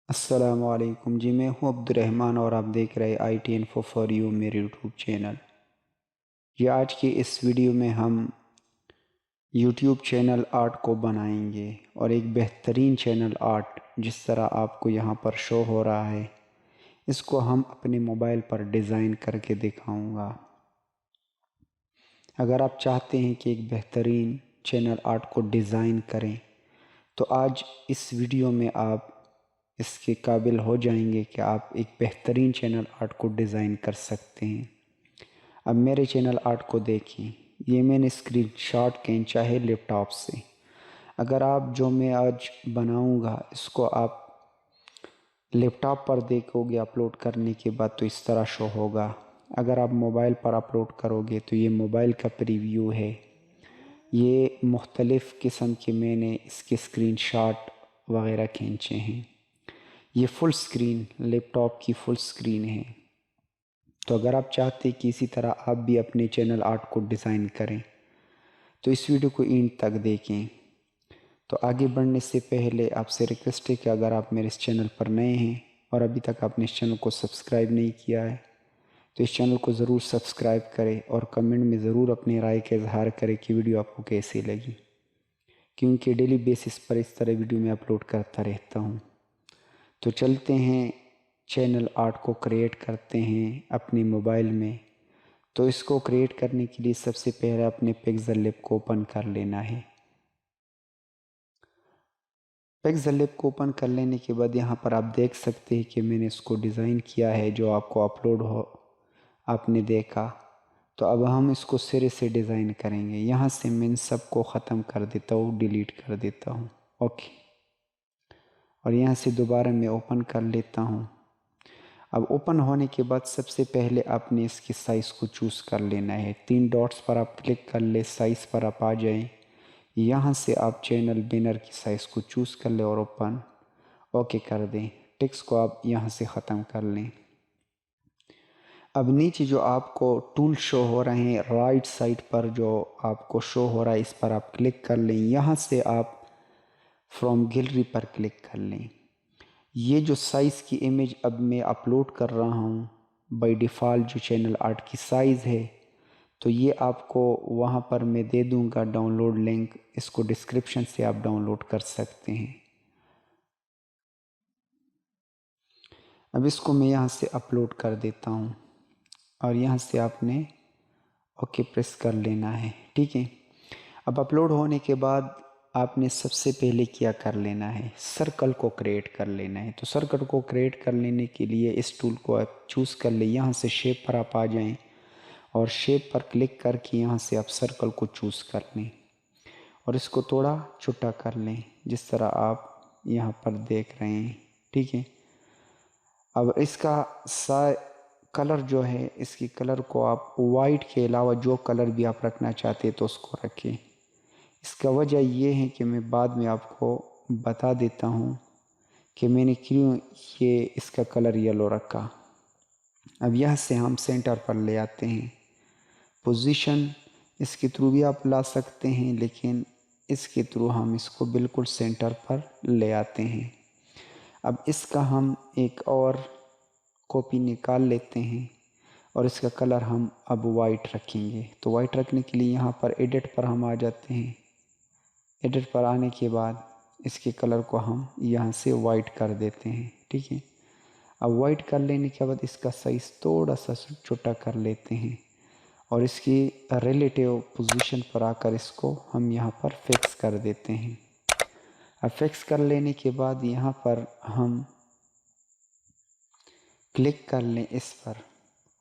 अस्सलामुअलैकुम जी। मैं हूं अब्दुर्रहमान और आप देख रहे IT इन्फो फॉर यू मेरे यूट्यूब चैनल। ये आज की इस वीडियो में हम यूट्यूब चैनल आर्ट को बनाएंगे और एक बेहतरीन चैनल आर्ट जिस तरह आपको यहाँ पर शो हो रहा है इसको हम अपने मोबाइल पर डिज़ाइन करके दिखाऊंगा। अगर आप चाहते हैं कि एक बेहतरीन चैनल आर्ट को डिज़ाइन करें तो आज इस वीडियो में आप इसके काबिल हो जाएंगे कि आप एक बेहतरीन चैनल आर्ट को डिज़ाइन कर सकते हैं। अब मेरे चैनल आर्ट को देखिए, ये मैंने स्क्रीनशॉट खींचा है लैपटॉप से। अगर आप जो मैं आज बनाऊंगा इसको आप लैपटॉप पर देखोगे अपलोड करने के बाद तो इस तरह शो होगा। अगर आप मोबाइल पर अपलोड करोगे तो ये मोबाइल का प्रीव्यू है। ये मुख्तलिफ़ किस्म के मैंने इसके स्क्रीनशॉट वगैरह खींचे हैं। ये फुल स्क्रीन लैपटॉप की फुल स्क्रीन है। तो अगर आप चाहते हैं कि इसी तरह आप भी अपने चैनल आर्ट को डिज़ाइन करें तो इस वीडियो को एंड तक देखें। तो आगे बढ़ने से पहले आपसे रिक्वेस्ट है कि अगर आप मेरे इस चैनल पर नए हैं और अभी तक आपने इस चैनल को सब्सक्राइब नहीं किया है तो इस चैनल को ज़रूर सब्सक्राइब करें और कमेंट में ज़रूर अपनी राय का इजहार करें कि वीडियो आपको कैसी लगी, क्योंकि डेली बेसिस पर इस तरह वीडियो मैं अपलोड करता रहता हूँ। तो चलते हैं चैनल आर्ट को क्रिएट करते हैं अपने मोबाइल में। तो इसको क्रिएट करने के लिए सबसे पहले अपने पिक्सेल लैब को ओपन कर लेना है। पिक्सेल लैब को ओपन कर लेने के बाद यहाँ पर आप देख सकते हैं कि मैंने इसको डिज़ाइन किया है जो आपको अपलोड हो आपने देखा। तो अब हम इसको सिरे से डिज़ाइन करेंगे। यहाँ से मैं इन सबको ख़त्म कर देता हूँ, डिलीट कर देता हूँ। ओके, और यहाँ से दोबारा मैं ओपन कर लेता हूँ। अब ओपन होने के बाद सबसे पहले आपने इसकी साइज़ को चूज़ कर लेना है। 3 डॉट्स पर आप क्लिक कर ले, साइज़ पर आप आ जाएं। यहाँ से आप चैनल बैनर की साइज़ को चूज़ कर ले और ओपन ओके कर दें। टेक्स्ट को आप यहाँ से ख़त्म कर लें। अब नीचे जो आपको टूल शो हो रहे हैं राइट साइड पर जो आपको शो हो रहा है इस पर आप क्लिक कर लें। यहाँ से आप फ्रॉम गैलरी पर क्लिक कर लें। ये जो साइज़ की इमेज अब मैं अपलोड कर रहा हूँ बाय डिफ़ॉल्ट जो चैनल आर्ट की साइज़ है, तो ये आपको वहाँ पर मैं दे दूँगा डाउनलोड लिंक। इसको डिस्क्रिप्शन से आप डाउनलोड कर सकते हैं। अब इसको मैं यहाँ से अपलोड कर देता हूँ और यहाँ से आपने ओके प्रेस कर लेना है। ठीक है, अब अपलोड होने के बाद आपने सबसे पहले क्या कर लेना है, सर्कल को क्रिएट कर लेना है। तो सर्कल को क्रिएट कर लेने के लिए इस टूल को आप चूज़ कर ले। यहाँ से शेप पर आप आ जाएं और शेप पर क्लिक करके यहाँ से आप सर्कल को चूज़ कर लें और इसको थोड़ा छोटा कर लें जिस तरह आप यहाँ पर देख रहे हैं। ठीक है, अब इसका कलर जो है इसकी कलर को आप वाइट के अलावा जो कलर भी आप रखना चाहते हैं तो उसको रखें। इसका वजह ये है कि मैं बाद में आपको बता देता हूँ कि मैंने क्यों ये इसका कलर येलो रखा। अब यहाँ से हम सेंटर पर ले आते हैं। पोजीशन इसके थ्रू भी आप ला सकते हैं, लेकिन इसके थ्रू हम इसको बिल्कुल सेंटर पर ले आते हैं। अब इसका हम एक और कॉपी निकाल लेते हैं और इसका कलर हम अब वाइट रखेंगे। तो वाइट रखने के लिए यहाँ पर एडिट पर हम आ जाते हैं। एडिट पर आने के बाद इसके कलर को हम यहाँ से वाइट कर देते हैं। ठीक है, अब वाइट कर लेने के बाद इसका साइज़ थोड़ा सा छोटा कर लेते हैं और इसकी रिलेटिव पोजीशन पर आकर इसको हम यहाँ पर फिक्स कर देते हैं। अब फिक्स कर लेने के बाद यहाँ पर हम क्लिक कर लें इस पर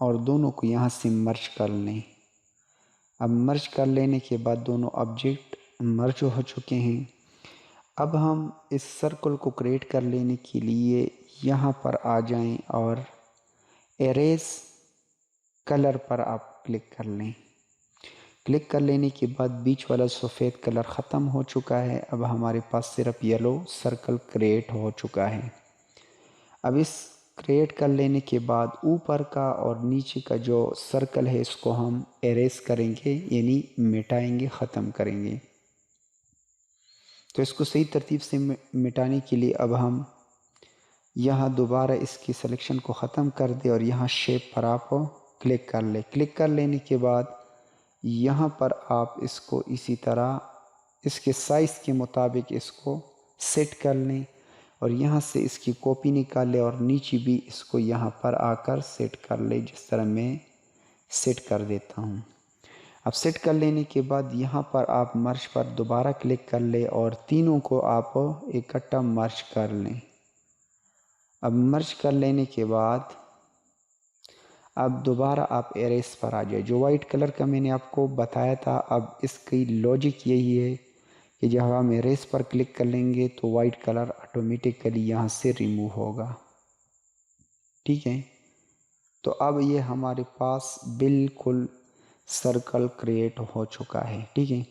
और दोनों को यहाँ से मर्ज कर लें। अब मर्ज कर लेने के बाद दोनों ऑब्जेक्ट मर्ज हो चुके हैं। अब हम इस सर्कल को क्रिएट कर लेने के लिए यहाँ पर आ जाएं और एरेज कलर पर आप क्लिक कर लें। क्लिक कर लेने के बाद बीच वाला सफ़ेद कलर ख़त्म हो चुका है। अब हमारे पास सिर्फ येलो सर्कल क्रिएट हो चुका है। अब इस क्रिएट कर लेने के बाद ऊपर का और नीचे का जो सर्कल है इसको हम एरेज करेंगे, यानी मिटाएंगे, ख़त्म करेंगे। तो इसको सही तरतीब से मिटाने के लिए अब हम यहाँ दोबारा इसकी सिलेक्शन को ख़त्म कर दे और यहाँ शेप पर आप क्लिक कर ले। क्लिक कर लेने के बाद यहाँ पर आप इसको इसी तरह इसके साइज़ के मुताबिक इसको सेट कर लें और यहाँ से इसकी कॉपी निकाल ले और नीचे भी इसको यहाँ पर आकर सेट कर ले, जिस तरह मैं सेट कर देता हूँ। अब सेट कर लेने के बाद यहाँ पर आप मर्ज पर दोबारा क्लिक कर ले और तीनों को आप इकट्ठा मर्ज कर लें। अब मर्ज कर लेने के बाद अब दोबारा आप एरेस पर आ जाए। जो वाइट कलर का मैंने आपको बताया था, अब इसकी लॉजिक यही है कि जब हम एरेस पर क्लिक कर लेंगे तो वाइट कलर ऑटोमेटिकली यहाँ से रिमूव होगा। ठीक है, तो अब ये हमारे पास बिल्कुल सर्कल क्रिएट हो चुका है। ठीक है,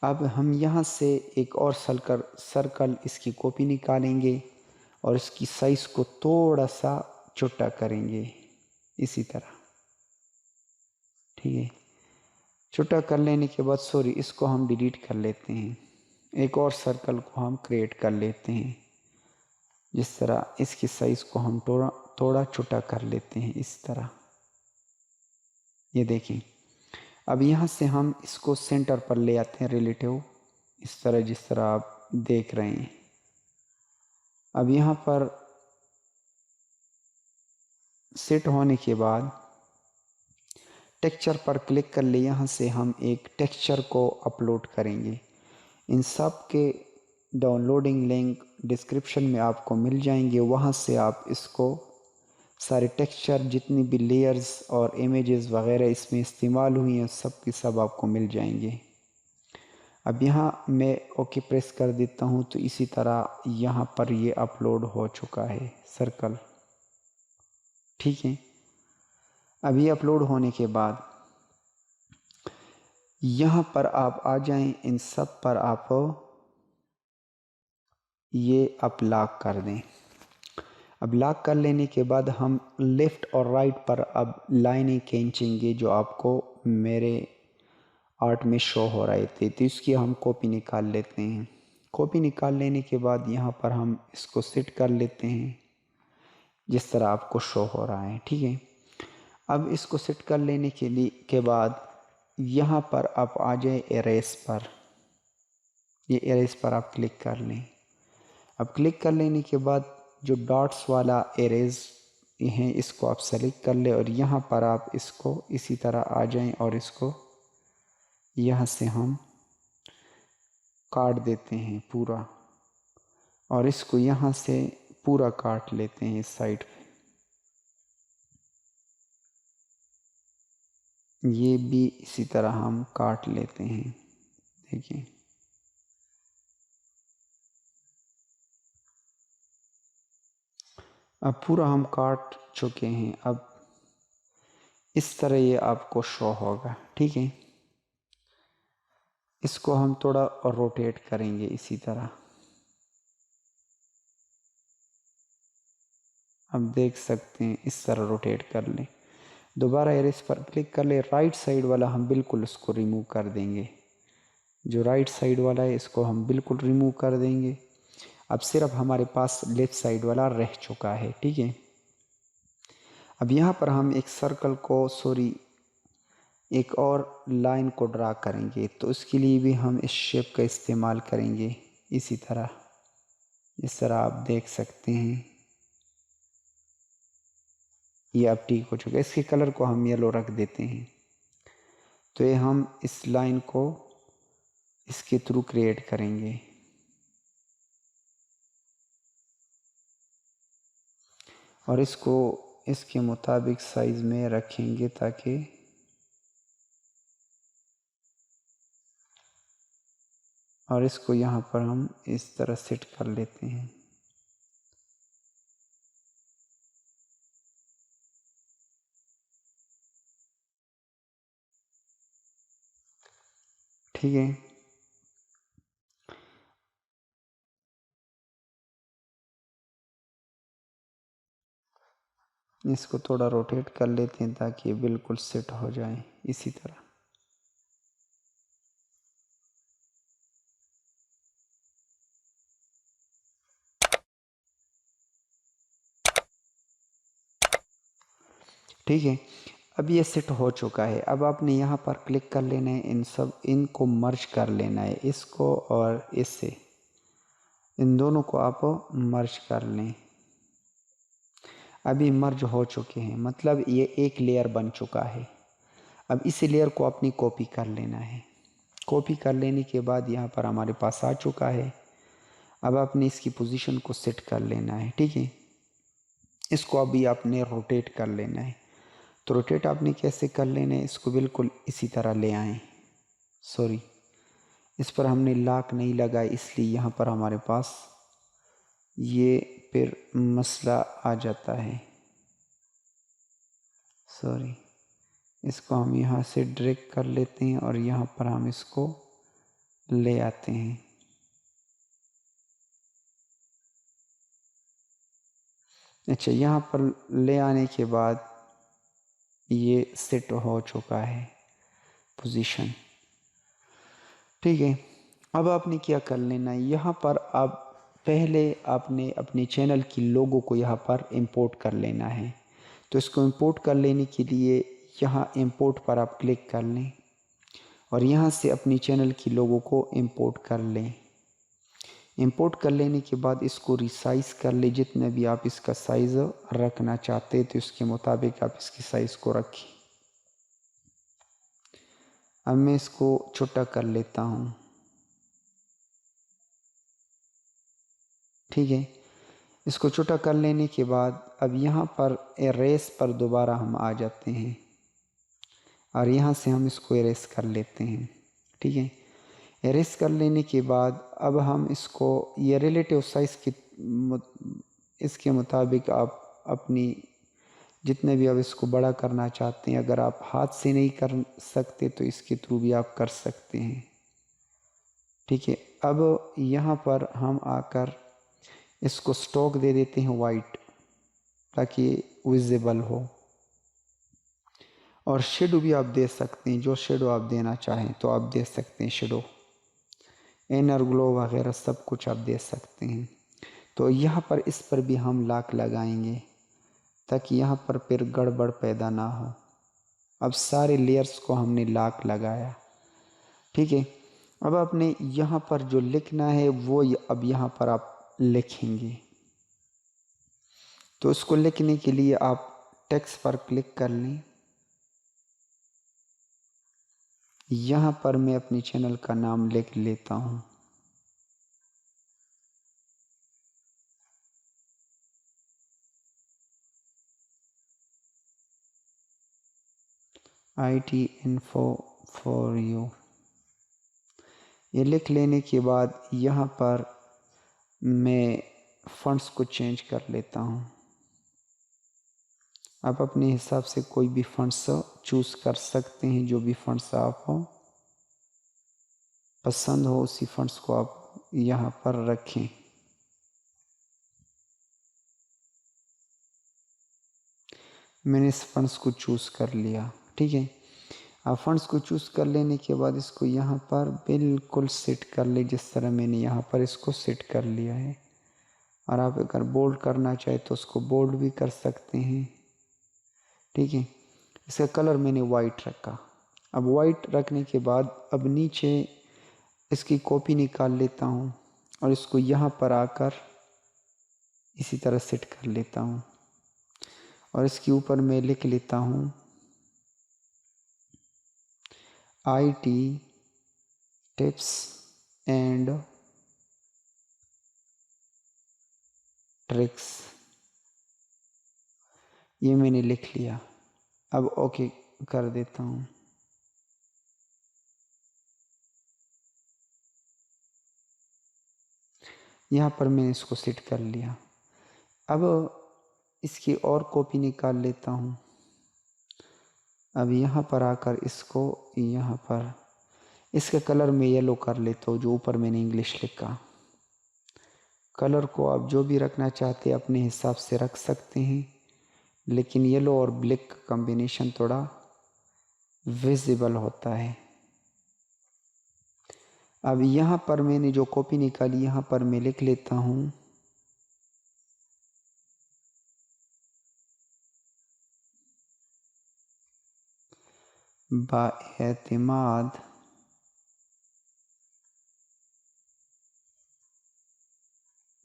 अब हम यहाँ से एक और सर्कल इसकी कॉपी निकालेंगे और इसकी साइज़ को थोड़ा सा छोटा करेंगे इसी तरह। ठीक है, छोटा कर लेने के बाद सॉरी इसको हम डिलीट कर लेते हैं। एक और सर्कल को हम क्रिएट कर लेते हैं, जिस तरह इसकी साइज़ को हम थोड़ा छोटा कर लेते हैं इस तरह। ये देखें, अब यहाँ से हम इसको सेंटर पर ले आते हैं रिलेटिव, इस तरह जिस तरह आप देख रहे हैं। अब यहाँ पर सेट होने के बाद टेक्सचर पर क्लिक कर ले। यहाँ से हम एक टेक्सचर को अपलोड करेंगे। इन सब के डाउनलोडिंग लिंक डिस्क्रिप्शन में आपको मिल जाएंगे, वहाँ से आप इसको सारे टेक्सचर जितनी भी लेयर्स और इमेजेस वगैरह इसमें इस्तेमाल हुई हैं सब की सब आपको मिल जाएंगे। अब यहाँ मैं ओके प्रेस कर देता हूँ तो इसी तरह यहाँ पर ये अपलोड हो चुका है सर्कल। ठीक है, अब ये अपलोड होने के बाद यहाँ पर आप आ जाएं, इन सब पर आप ये अब लॉक कर दें। अब लॉक कर लेने के बाद हम लेफ़्ट और राइट पर अब लाइनें खींचेंगे जो आपको मेरे आर्ट में शो हो रहे थे, तो इसकी हम कॉपी निकाल लेते हैं। कॉपी निकाल लेने के बाद यहाँ पर हम इसको सेट कर लेते हैं जिस तरह आपको शो हो रहा है। ठीक है, अब इसको सेट कर लेने के बाद यहाँ पर आप आ जाए एरेस पर। ये एरेस पर आप क्लिक कर लें। अब क्लिक कर लेने के बाद जो डॉट्स वाला एरेज है इसको आप सेलेक्ट कर ले और यहाँ पर आप इसको इसी तरह आ जाएं और इसको यहाँ से हम काट देते हैं पूरा और इसको यहाँ से पूरा काट लेते हैं इस साइड पे। ये भी इसी तरह हम काट लेते हैं। देखिए, अब पूरा हम काट चुके हैं। अब इस तरह ये आपको शो होगा। ठीक है, इसको हम थोड़ा रोटेट करेंगे इसी तरह। अब देख सकते हैं इस तरह रोटेट कर लें। दोबारा एरेस पर क्लिक कर ले। राइट साइड वाला हम बिल्कुल उसको रिमूव कर देंगे। जो राइट साइड वाला है इसको हम बिल्कुल रिमूव कर देंगे। अब सिर्फ हमारे पास लेफ़्ट साइड वाला रह चुका है। ठीक है, अब यहाँ पर हम एक सर्कल को एक और लाइन को ड्रा करेंगे, तो उसके लिए भी हम इस शेप का इस्तेमाल करेंगे इसी तरह। इस तरह आप देख सकते हैं ये अब ठीक हो चुका है। इसके कलर को हम येलो रख देते हैं। तो ये हम इस लाइन को इसके थ्रू क्रिएट करेंगे। और इसको इसके मुताबिक साइज़ में रखेंगे ताकि और इसको यहाँ पर हम इस तरह सेट कर लेते हैं। ठीक है, इसको थोड़ा रोटेट कर लेते हैं ताकि ये बिल्कुल सेट हो जाए इसी तरह। ठीक है, अब ये सेट हो चुका है। अब आपने यहाँ पर क्लिक कर लेना है, इनको मर्ज कर लेना है, इसको और इससे, इन दोनों को आप मर्ज कर लें। अभी मर्ज हो चुके हैं, मतलब ये एक लेयर बन चुका है। अब इस लेयर को अपनी कॉपी कर लेना है। कॉपी कर लेने के बाद यहाँ पर हमारे पास आ चुका है। अब आपने इसकी पोजीशन को सेट कर लेना है, ठीक है। इसको अभी आपने रोटेट कर लेना है। तो रोटेट आपने कैसे कर लेना है, इसको बिल्कुल इसी तरह ले आएँ। सॉरी, इस पर हमने लॉक नहीं लगाया, इसलिए यहाँ पर हमारे पास ये फिर मसला आ जाता है। सॉरी, इसको हम यहाँ से ड्रैग कर लेते हैं और यहाँ पर हम इसको ले आते हैं। अच्छा, यहाँ पर ले आने के बाद ये सेट हो चुका है पोजीशन, ठीक है। अब आपने क्या कर लेना है, यहाँ पर आप पहले आपने अपने चैनल की लोगो को यहाँ पर इंपोर्ट कर लेना है। तो इसको इंपोर्ट कर लेने के लिए यहाँ इंपोर्ट पर आप क्लिक कर लें और यहाँ से अपनी चैनल की लोगो को इंपोर्ट कर लें। इंपोर्ट कर लेने के बाद इसको रिसाइज़ कर ले, जितने भी आप इसका साइज़ रखना चाहते तो इसके मुताबिक आप इसकी साइज़ को रखें। अब मैं इसको छोटा कर लेता हूँ, ठीक है। इसको छोटा कर लेने के बाद अब यहाँ पर एरेस पर दोबारा हम आ जाते हैं और यहाँ से हम इसको एरेस कर लेते हैं, ठीक है। एरेस कर लेने के बाद अब हम इसको ये रिलेटिव साइज़ की इसके मुताबिक आप अपनी जितने भी आप इसको बड़ा करना चाहते हैं, अगर आप हाथ से नहीं कर सकते तो इसके थ्रू भी आप कर सकते हैं, ठीक है। अब यहाँ पर हम आकर इसको स्ट्रोक दे देते हैं वाइट, ताकि विजिबल हो। और शेडो भी आप दे सकते हैं, जो शेडो आप देना चाहें तो आप दे सकते हैं। शेडो, इनर ग्लो वगैरह सब कुछ आप दे सकते हैं। तो यहाँ पर इस पर भी हम लॉक लगाएंगे ताकि यहाँ पर फिर गड़बड़ पैदा ना हो। अब सारे लेयर्स को हमने लॉक लगाया, ठीक है। अब आपने यहाँ पर जो लिखना है वो अब यहाँ पर आप लिखेंगे। तो उसको लिखने के लिए आप टेक्स्ट पर क्लिक कर लें। यहाँ पर मैं अपनी चैनल का नाम लिख लेता हूँ। IT info for you। ये लिख लेने के बाद यहाँ पर मैं फंड्स को चेंज कर लेता हूँ। आप अपने हिसाब से कोई भी फंड्स चूज़ कर सकते हैं, जो भी फंड्स आपको पसंद हो उसी फंड्स को आप यहाँ पर रखें। मैंने इस फंड्स को चूज़ कर लिया, ठीक है। आप फंड्स को चूज़ कर लेने के बाद इसको यहाँ पर बिल्कुल सेट कर ले, जिस तरह मैंने यहाँ पर इसको सेट कर लिया है। और आप अगर बोल्ड करना चाहे तो उसको बोल्ड भी कर सकते हैं, ठीक है। इसका कलर मैंने वाइट रखा। अब वाइट रखने के बाद अब नीचे इसकी कॉपी निकाल लेता हूँ और इसको यहाँ पर आकर इसी तरह सेट कर लेता हूँ और इसके ऊपर मैं लिख लेता हूँ IT टिप्स एंड ट्रिक्स। ये मैंने लिख लिया। अब ओके कर देता हूँ। यहाँ पर मैंने इसको सेट कर लिया। अब इसकी और कॉपी निकाल लेता हूँ। अब यहाँ पर आकर इसको यहाँ पर इसका कलर मैं येलो कर लेता हूँ, जो ऊपर मैंने इंग्लिश लिखा। कलर को आप जो भी रखना चाहते हैं अपने हिसाब से रख सकते हैं, लेकिन येलो और ब्लैक का कॉम्बिनेशन थोड़ा विजिबल होता है। अब यहाँ पर मैंने जो कॉपी निकाली यहाँ पर मैं लिख लेता हूँ बाएतिमाद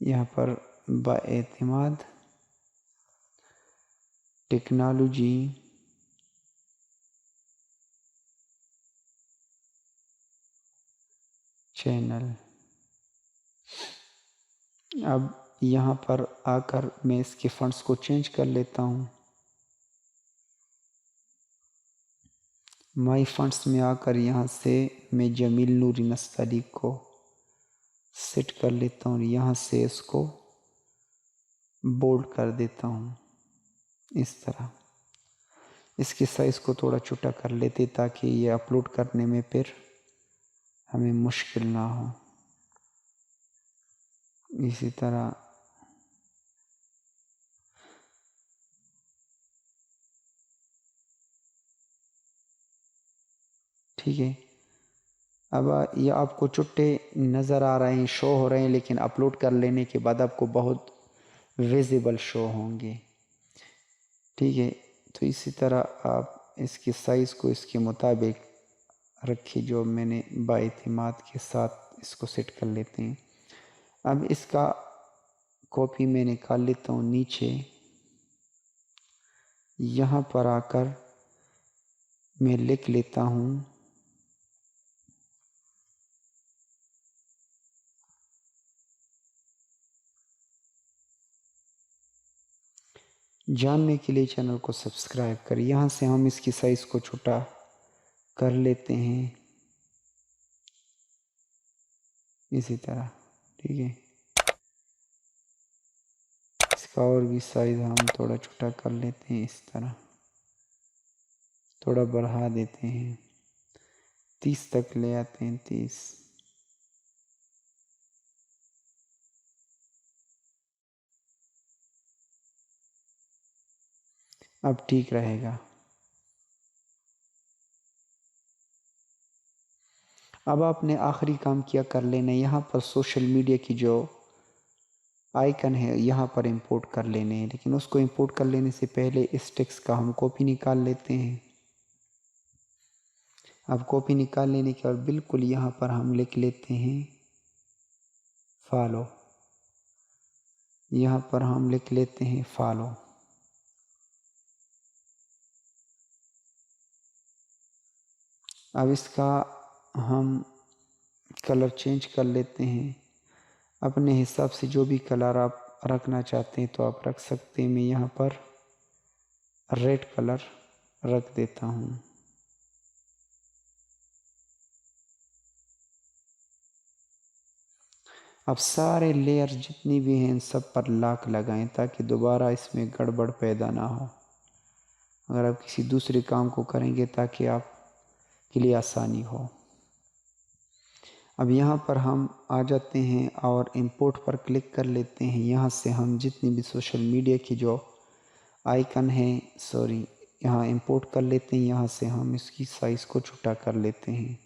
यहाँ पर बाएतिमाद टेक्नोलॉजी चैनल। अब यहाँ पर आकर मैं इसके फंड्स को चेंज कर लेता हूँ। माई फंड्स में आकर यहाँ से मैं जमील नूरी नस्तली को सेट कर लेता हूँ। यहाँ से इसको बोल्ड कर देता हूँ इस तरह। इसके साइज़ को थोड़ा छोटा कर लेते ताकि ये अपलोड करने में फिर हमें मुश्किल ना हो। इसी तरह ठीक है। अब ये आपको चुट्टे नज़र आ रहे हैं, शो हो रहे हैं, लेकिन अपलोड कर लेने के बाद आपको बहुत विजिबल शो होंगे। ठीक है, तो इसी तरह आप इसकी साइज़ को इसके मुताबिक रखिए जो मैंने बाएतिमाद के साथ इसको सेट कर लेते हैं। अब इसका कॉपी मैं निकाल लेता हूँ। नीचे यहाँ पर आकर मैं लिख लेता हूँ जानने के लिए चैनल को सब्सक्राइब करें। यहाँ से हम इसकी साइज़ को छोटा कर लेते हैं इसी तरह। ठीक है, इसका और भी साइज़ हम थोड़ा छोटा कर लेते हैं इस तरह, थोड़ा बढ़ा देते हैं, 30 तक ले आते हैं, 30। अब ठीक रहेगा। अब आपने आखिरी काम किया कर लेना, यहाँ पर सोशल मीडिया की जो आइकन है यहाँ पर इंपोर्ट कर लेने हैं। लेकिन उसको इंपोर्ट कर लेने से पहले इस टेक्स्ट का हम कॉपी निकाल लेते हैं। अब कॉपी निकाल लेने के बाद बिल्कुल यहाँ पर हम लिख लेते हैं फॉलो। यहाँ पर हम लिख लेते हैं फॉलो। अब इसका हम कलर चेंज कर लेते हैं अपने हिसाब से। जो भी कलर आप रखना चाहते हैं तो आप रख सकते हैं। मैं यहाँ पर रेड कलर रख देता हूँ। अब सारे लेयर जितनी भी हैं इन सब पर लॉक लगाएं ताकि दोबारा इसमें गड़बड़ पैदा ना हो अगर आप किसी दूसरे काम को करेंगे, ताकि आप के लिए आसानी हो। अब यहाँ पर हम आ जाते हैं और इंपोर्ट पर क्लिक कर लेते हैं। यहाँ से हम जितनी भी सोशल मीडिया की जो आइकन है, यहाँ इंपोर्ट कर लेते हैं। यहाँ से हम इसकी साइज़ को छोटा कर लेते हैं।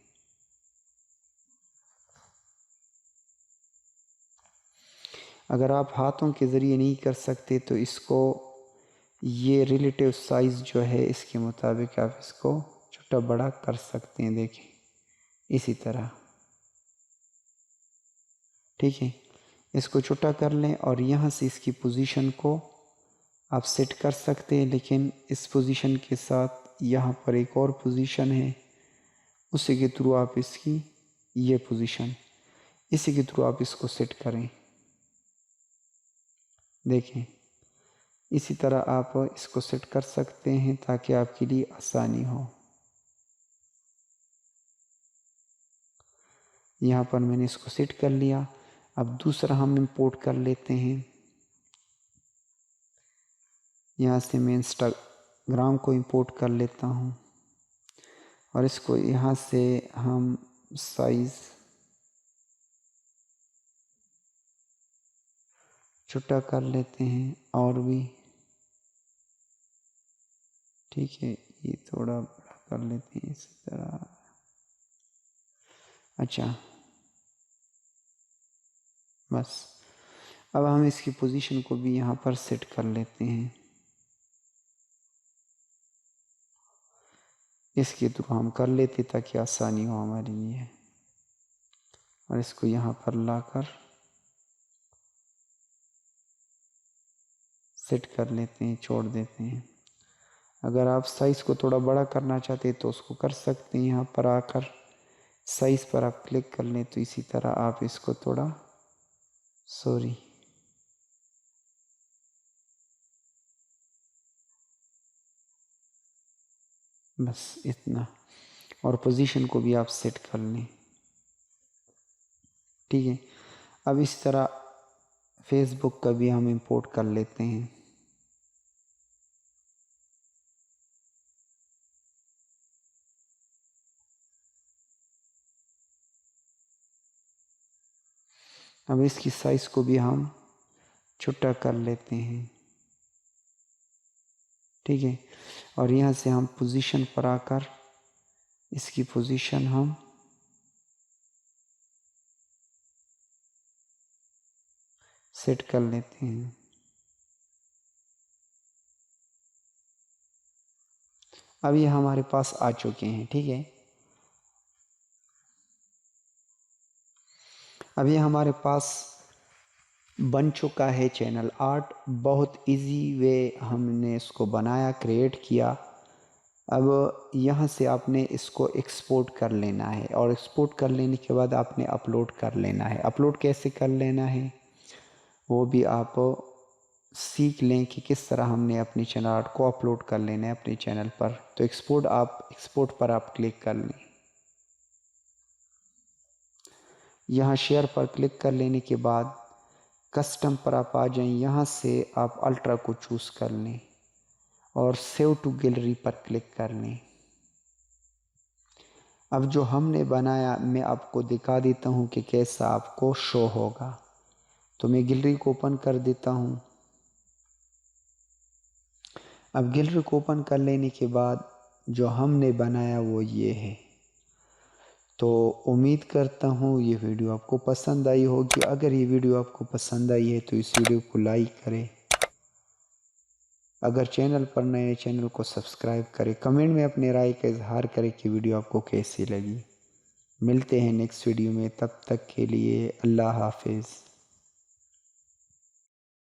अगर आप हाथों के ज़रिए नहीं कर सकते तो इसको ये रिलेटिव साइज़ जो है इसके मुताबिक आप इसको छोटा बड़ा कर सकते हैं। देखें इसी तरह। ठीक है, इसको छोटा कर लें और यहाँ से इसकी पोजीशन को आप सेट कर सकते हैं। लेकिन इस पोजीशन के साथ यहाँ पर एक और पोजीशन है, उसी के थ्रू आप इसकी ये पोजीशन, इसी के थ्रू आप इसको सेट करें। देखें इसी तरह आप इसको सेट कर सकते हैं ताकि आपके लिए आसानी हो। यहाँ पर मैंने इसको सेट कर लिया। अब दूसरा हम इंपोर्ट कर लेते हैं। यहाँ से मैं इंस्टाग्राम को इंपोर्ट कर लेता हूँ और इसको यहाँ से हम साइज़ छोटा कर लेते हैं और भी। ठीक है, ये थोड़ा बड़ा कर लेते हैं इसी तरह। अच्छा, बस अब हम इसकी पोजीशन को भी यहाँ पर सेट कर लेते हैं। इसके थ्रू हम कर लेते ताकि आसानी हो हमारे लिए। और इसको यहाँ पर लाकर सेट कर लेते हैं, छोड़ देते हैं। अगर आप साइज़ को थोड़ा बड़ा करना चाहते हैं तो उसको कर सकते हैं। यहाँ पर आकर साइज़ पर आप क्लिक कर लें तो इसी तरह आप इसको थोड़ा बस इतना। और पोजीशन को भी आप सेट कर लें, ठीक है। अब इस तरह फेसबुक का भी हम इंपोर्ट कर लेते हैं। अब इसकी साइज़ को भी हम छोटा कर लेते हैं, ठीक है। और यहाँ से हम पोजीशन पर आकर इसकी पोजीशन हम सेट कर लेते हैं। अब ये हमारे पास आ चुके हैं, ठीक है। अब ये हमारे पास बन चुका है चैनल आर्ट। बहुत इजी वे हमने इसको बनाया, क्रिएट किया। अब यहाँ से आपने इसको एक्सपोर्ट कर लेना है और एक्सपोर्ट कर लेने के बाद आपने अपलोड कर लेना है। अपलोड कैसे कर लेना है वो भी आप सीख लें कि किस तरह हमने अपनी चैनल आर्ट को अपलोड कर लेना है अपने चैनल पर। तो एक्सपोर्ट पर आप क्लिक कर लें। यहाँ शेयर पर क्लिक कर लेने के बाद कस्टम पर आप आ जाएं। यहाँ से आप अल्ट्रा को चूज़ कर लें और सेव टू गैलरी पर क्लिक कर लें। अब जो हमने बनाया मैं आपको दिखा देता हूँ कि कैसा आपको शो होगा। तो मैं गैलरी को ओपन कर देता हूँ। अब गैलरी को ओपन कर लेने के बाद जो हमने बनाया वो ये है। तो उम्मीद करता हूँ ये वीडियो आपको पसंद आई होगी। अगर ये वीडियो आपको पसंद आई है तो इस वीडियो को लाइक करें। अगर चैनल पर नए चैनल को सब्सक्राइब करें। कमेंट में अपने राय का इजहार करें कि वीडियो आपको कैसी लगी। मिलते हैं नेक्स्ट वीडियो में, तब तक के लिए अल्लाह हाफिज़।